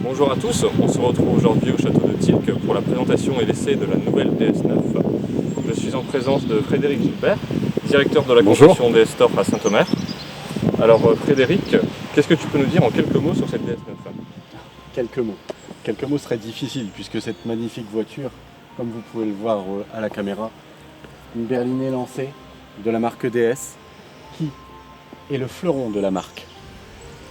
Bonjour à tous, on se retrouve aujourd'hui au château de Tilques pour la présentation et l'essai de la nouvelle DS9. Je suis en présence de Frédéric Gilbert, directeur de la construction DS Store à Saint-Omer. Alors Frédéric, qu'est-ce que tu peux nous dire en quelques mots sur cette DS9? Quelques mots. Quelques mots seraient difficiles puisque cette magnifique voiture, comme vous pouvez le voir à la caméra, une berlinée lancée de la marque DS qui est le fleuron de la marque.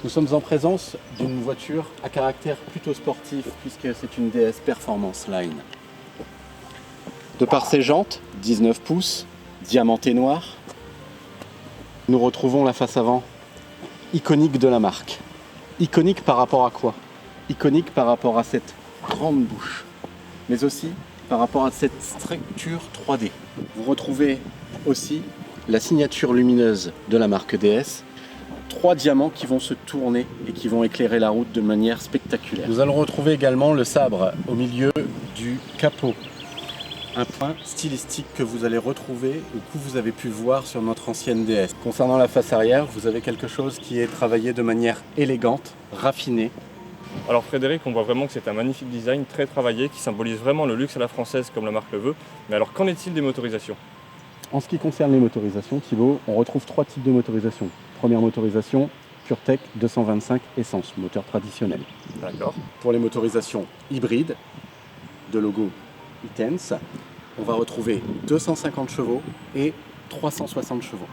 Nous sommes en présence d'une voiture à caractère plutôt sportif puisque c'est une DS Performance Line. De par ses jantes, 19 pouces, diamantées noires, nous retrouvons la face avant iconique de la marque. Iconique par rapport à quoi? Iconique par rapport à cette grande bouche, mais aussi par rapport à cette structure 3D. Vous retrouvez aussi la signature lumineuse de la marque DS, 3 diamants qui vont se tourner et qui vont éclairer la route de manière spectaculaire. Nous allons retrouver également le sabre au milieu du capot. Un point stylistique que vous allez retrouver ou que vous avez pu voir sur notre ancienne DS. Concernant la face arrière, vous avez quelque chose qui est travaillé de manière élégante, raffinée. Alors Frédéric, on voit vraiment que c'est un magnifique design très travaillé qui symbolise vraiment le luxe à la française comme la marque le veut. Mais alors qu'en est-il des motorisations? En ce qui concerne les motorisations, Thibaut, on retrouve 3 types de motorisations. Première motorisation, PureTech 225 essence, moteur traditionnel. D'accord. Pour les motorisations hybrides, de logo Itens, on va retrouver 250 chevaux et 360 chevaux.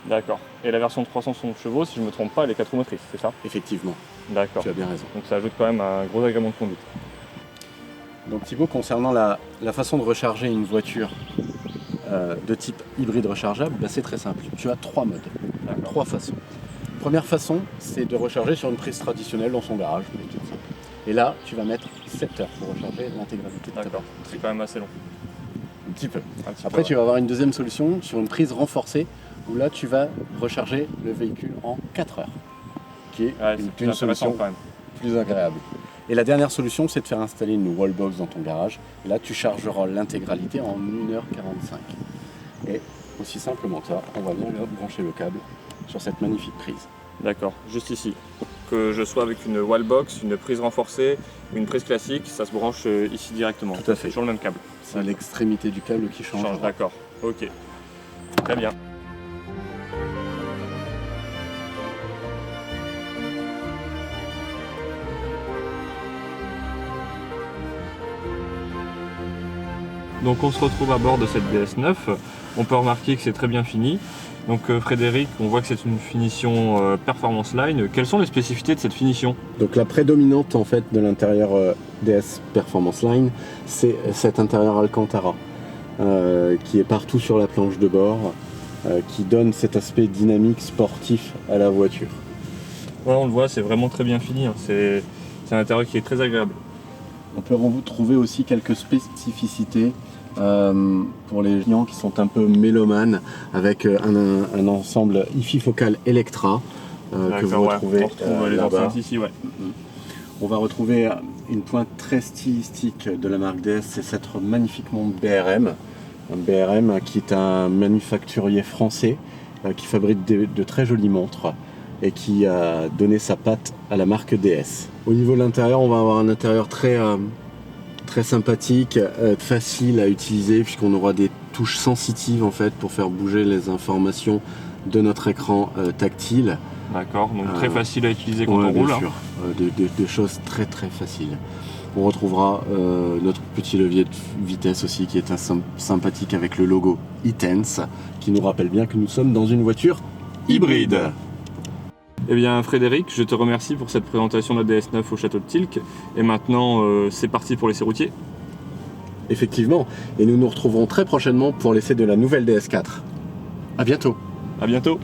D'accord. Et la version de 360 chevaux, si je ne me trompe pas, elle est 4 roues motrices, c'est ça? Effectivement, D'accord. tu as bien raison. Donc ça ajoute quand même un gros agrément de conduite. Donc Thibaut, concernant la façon de recharger une voiture de type hybride rechargeable, c'est très simple. Tu as 3 modes, 3 façons. Première façon, c'est de recharger sur une prise traditionnelle dans son garage. Et là, tu vas mettre 7 heures pour recharger l'intégralité de ta D'accord. C'est quand même assez long. Un petit peu. Un petit Après, peu, tu vas avoir une deuxième solution sur une prise renforcée où là, tu vas recharger le véhicule en 4 heures, qui est ouais, c'est une solution quand même. plus agréable. Et la dernière solution, c'est de faire installer une wallbox dans ton garage. Et là, tu chargeras l'intégralité en 1h45. Et aussi simplement que ça, on va bien brancher le câble sur cette magnifique prise. D'accord, juste ici. Que je sois avec une wallbox, une prise renforcée, une prise classique, ça se branche ici directement. Tout à fait. Sur le même câble. C'est l'extrémité du câble qui change. D'accord, ok. Très bien. Donc on se retrouve à bord de cette DS9. On peut remarquer que c'est très bien fini. Donc Frédéric, on voit que c'est une finition Performance Line. Quelles sont les spécificités de cette finition? Donc la prédominante en fait de l'intérieur DS Performance Line, c'est cet intérieur Alcantara qui est partout sur la planche de bord, qui donne cet aspect dynamique sportif à la voiture. Ouais, on le voit, c'est vraiment très bien fini. Hein. C'est un intérieur qui est très agréable. On peut retrouver aussi quelques spécificités pour les clients qui sont un peu mélomanes, avec un ensemble hi-fi focal Electra que vous retrouvez on retrouve les enceintes ici, ouais. On va retrouver une pointe très stylistique de la marque DS, c'est cette magnifique montre BRM. Un BRM qui est un manufacturier français qui fabrique de très jolies montres et qui a donné sa patte à la marque DS. Au niveau de l'intérieur, on va avoir un intérieur très sympathique, facile à utiliser puisqu'on aura des touches sensitives en fait pour faire bouger les informations de notre écran tactile. D'accord, donc très facile à utiliser quand on roule. Bien sûr, des choses très faciles. On retrouvera notre petit levier de vitesse aussi qui est sympathique avec le logo Itens qui nous rappelle bien que nous sommes dans une voiture hybride. Eh bien Frédéric, je te remercie pour cette présentation de la DS9 au château de Tilques. Et maintenant, c'est parti pour l'essai routier. Effectivement, et nous nous retrouverons très prochainement pour l'essai de la nouvelle DS4. À bientôt. À bientôt.